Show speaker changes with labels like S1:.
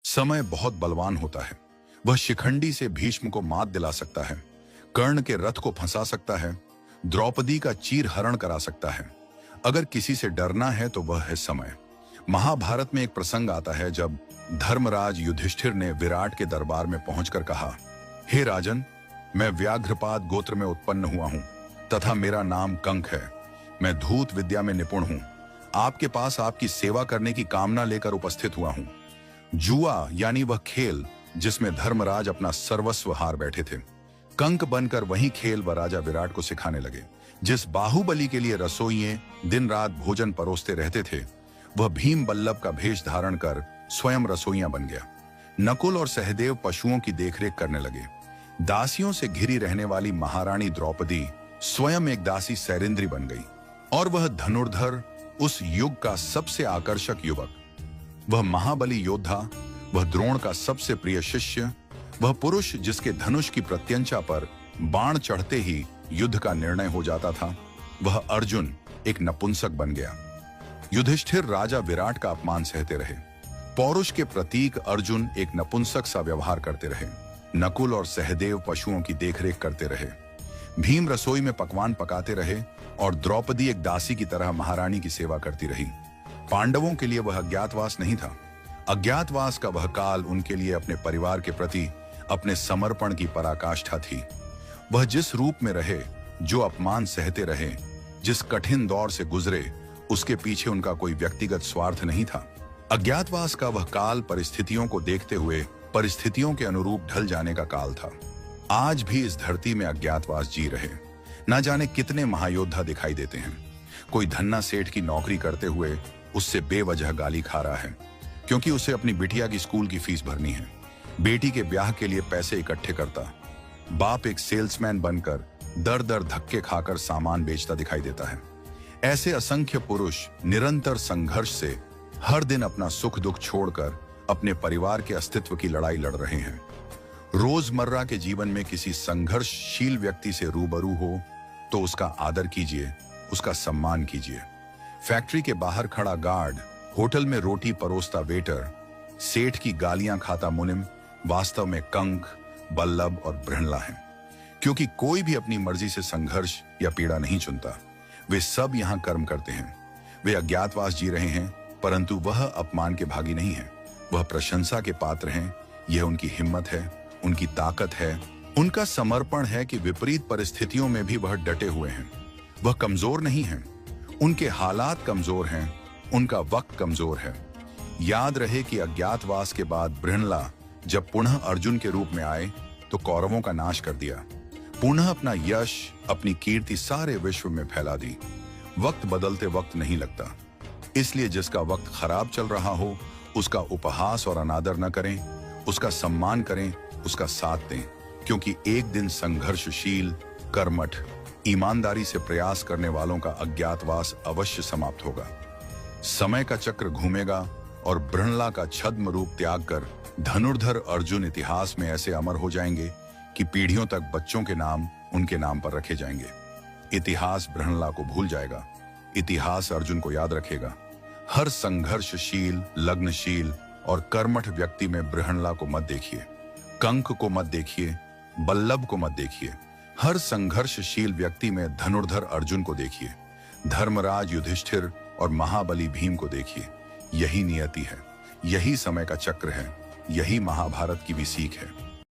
S1: समय बहुत बलवान होता है। वह शिखंडी से भीष्म को मात दिला सकता है, कर्ण के रथ को फंसा सकता है, द्रौपदी का चीर हरण करा सकता है। अगर किसी से डरना है तो वह है समय। महाभारत में एक प्रसंग आता है जब धर्मराज युधिष्ठिर ने विराट के दरबार में पहुंचकर कहा, हे राजन, मैं व्याघ्रपाद गोत्र में उत्पन्न हुआ हूं तथा मेरा नाम कंक है। मैं धूत विद्या में निपुण हूं। आपके पास आपकी सेवा करने की कामना लेकर उपस्थित हुआ हूं। जुआ यानी वह खेल जिसमें धर्मराज अपना सर्वस्व हार बैठे थे, कंक बनकर वही खेल वह राजा विराट को सिखाने लगे। जिस बाहुबली के लिए रसोइये दिन रात भोजन परोसते रहते थे, वह भीम बल्लभ का भेष धारण कर स्वयं रसोइया बन गया। नकुल और सहदेव पशुओं की देखरेख करने लगे। दासियों से घिरी रहने वाली महारानी द्रौपदी स्वयं एक दासी सैरिंद्री बन गई और वह धनुर्धर, उस युग का सबसे आकर्षक युवक, वह महाबली योद्धा, वह द्रोण का सबसे प्रिय शिष्य, वह पुरुष जिसके धनुष की प्रत्यंचा पर बाण चढ़ते ही युद्ध का निर्णय हो जाता था, वह अर्जुन एक नपुंसक बन गया। युधिष्ठिर राजा विराट का अपमान सहते रहे। पौरुष के प्रतीक अर्जुन एक नपुंसक सा व्यवहार करते रहे। नकुल और सहदेव पशुओं की देखरेख करते रहे। भीम रसोई में पकवान पकाते रहे और द्रौपदी एक दासी की तरह महारानी की सेवा करती रही। पांडवों के लिए वह अज्ञातवास नहीं था। अज्ञातवास का वह काल उनके लिए अपने परिवार के प्रति अपने समर्पण की पराकाष्ठा थी। वह जिस रूप में रहे, जो अपमान सहते रहे, जिस कठिन दौर से गुजरे, उसके पीछे उनका कोई व्यक्तिगत स्वार्थ नहीं था। अज्ञातवास का वह काल परिस्थितियों को देखते हुए परिस्थितियों के अनुरूप ढल जाने का काल था। आज भी इस धरती में अज्ञातवास जी रहे। न जाने कितने महायोद्धा दिखाई देते हैं। कोई धन्ना सेठ की नौकरी करते हुए उससे बेवजह गाली खा रहा है क्योंकि उसे अपनी बिटिया की स्कूल की फीस भरनी है। बेटी के ब्याह के लिए पैसे इकट्ठे करता। बाप एक सेल्समैन बनकर दर दर धक्के खाकर सामान बेचता दिखाई देता है। ऐसे असंख्य पुरुष निरंतर संघर्ष से हर दिन अपना सुख दुख छोड़कर अपने परिवार के अस्तित्व की लड़ाई लड़ रहे हैं। रोजमर्रा के जीवन में किसी संघर्षशील व्यक्ति से रूबरू हो तो उसका आदर कीजिए, उसका सम्मान कीजिए। फैक्ट्री के बाहर खड़ा गार्ड, होटल में रोटी परोसता वेटर, सेठ की गालियां खाता मुनिम वास्तव में कंक, बल्लभ और बृहणला हैं। क्योंकि कोई भी अपनी मर्जी से संघर्ष या पीड़ा नहीं चुनता। वे सब यहां कर्म करते हैं। वे अज्ञातवास जी रहे हैं, परंतु वह अपमान के भागी नहीं है। वह प्रशंसा के पात्र हैं। यह उनकी हिम्मत है, उनकी ताकत है, उनका समर्पण है कि विपरीत परिस्थितियों में भी वह डटे हुए हैं। वह कमजोर नहीं हैं। उनके हालात कमजोर हैं, उनका वक्त कमजोर है। याद रहे कि अज्ञातवास के बाद बृहणला जब पुनः अर्जुन के रूप में आए तो कौरवों का नाश कर दिया। पुनः अपना यश, अपनी कीर्ति सारे विश्व में फैला दी। वक्त बदलते वक्त नहीं लगता, इसलिए जिसका वक्त खराब चल रहा हो उसका उपहास और अनादर न करें, उसका सम्मान करें, उसका साथ दें। क्योंकि एक दिन संघर्षशील, कर्मठ, ईमानदारी से प्रयास करने वालों का अज्ञातवास अवश्य समाप्त होगा। समय का चक्र घूमेगा और बृहणला का छद्म रूप त्याग कर धनुर्धर अर्जुन इतिहास में ऐसे अमर हो जाएंगे कि पीढ़ियों तक बच्चों के नाम उनके नाम पर रखे जाएंगे। इतिहास बृहणला को भूल जाएगा, इतिहास अर्जुन को याद रखेगा। हर संघर्षशील, लग्नशील और कर्मठ व्यक्ति में बृहणला को मत देखिए, कंक को मत देखिए, बल्लभ को मत देखिए। हर संघर्षशील व्यक्ति में धनुर्धर अर्जुन को देखिए, धर्मराज युधिष्ठिर और महाबली भीम को देखिए। यही नियति है, यही समय का चक्र है, यही महाभारत की भी सीख है।